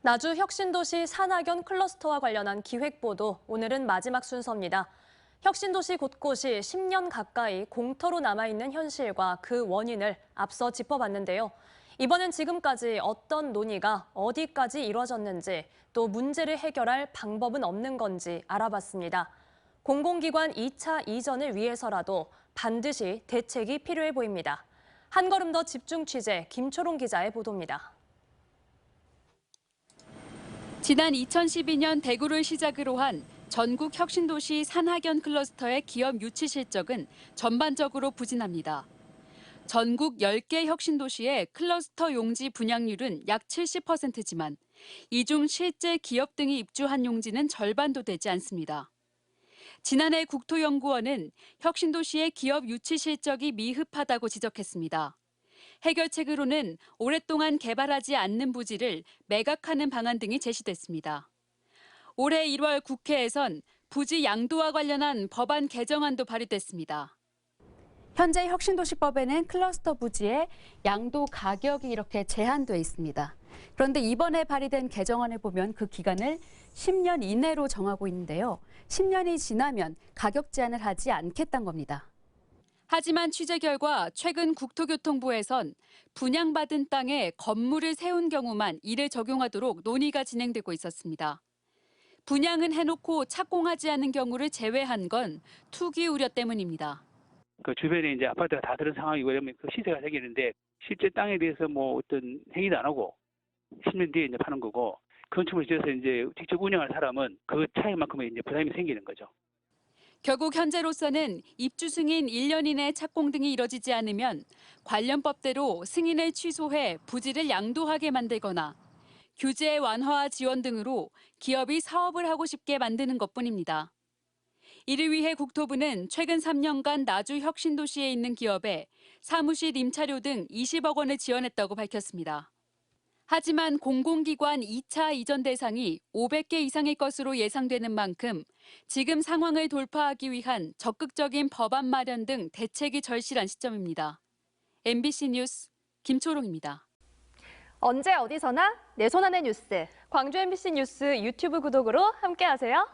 나주 혁신도시 산학연 클러스터와 관련한 기획보도 오늘은 마지막 순서입니다. 혁신도시 곳곳이 10년 가까이 공터로 남아있는 현실과 그 원인을 앞서 짚어봤는데요. 이번엔 지금까지 어떤 논의가 어디까지 이뤄졌는지 또 문제를 해결할 방법은 없는 건지 알아봤습니다. 공공기관 2차 이전을 위해서라도 반드시 대책이 필요해 보입니다. 한 걸음 더 집중 취재 김초롱 기자의 보도입니다. 지난 2012년 대구를 시작으로 한 전국 혁신도시 산학연 클러스터의 기업 유치 실적은 전반적으로 부진합니다. 전국 10개 혁신도시의 클러스터 용지 분양률은 약 70%지만 이 중 실제 기업 등이 입주한 용지는 절반도 되지 않습니다. 지난해 국토연구원은 혁신도시의 기업 유치 실적이 미흡하다고 지적했습니다. 해결책으로는 오랫동안 개발하지 않는 부지를 매각하는 방안 등이 제시됐습니다. 올해 1월 국회에선 부지 양도와 관련한 법안 개정안도 발의됐습니다. 현재 혁신도시법에는 클러스터 부지의 양도 가격이 이렇게 제한돼 있습니다. 그런데 이번에 발의된 개정안을 보면 그 기간을 10년 이내로 정하고 있는데요. 10년이 지나면 가격 제한을 하지 않겠다는 겁니다. 하지만 취재 결과 최근 국토교통부에선 분양받은 땅에 건물을 세운 경우만 이를 적용하도록 논의가 진행되고 있었습니다. 분양은 해놓고 착공하지 않은 경우를 제외한 건 투기 우려 때문입니다. 그 주변에 이제 아파트가 다 들은 상황이고 이러면 그 시세가 생기는데 실제 땅에 대해서 뭐 어떤 행위도 안 하고 10년 뒤에 이제 파는 거고 건축을 지어서 이제 직접 운영할 사람은 그 차이만큼의 이제 부담이 생기는 거죠. 결국 현재로서는 입주 승인 1년 이내 착공 등이 이뤄지지 않으면 관련 법대로 승인을 취소해 부지를 양도하게 만들거나 규제 완화와 지원 등으로 기업이 사업을 하고 싶게 만드는 것뿐입니다. 이를 위해 국토부는 최근 3년간 나주 혁신도시에 있는 기업에 사무실 임차료 등 20억 원을 지원했다고 밝혔습니다. 하지만 공공기관 2차 이전 대상이 500개 이상일 것으로 예상되는 만큼 지금 상황을 돌파하기 위한 적극적인 법안 마련 등 대책이 절실한 시점입니다. MBC 뉴스 김초롱입니다. 언제 어디서나 내 손 안의 뉴스. 광주 MBC 뉴스 유튜브 구독으로 함께하세요.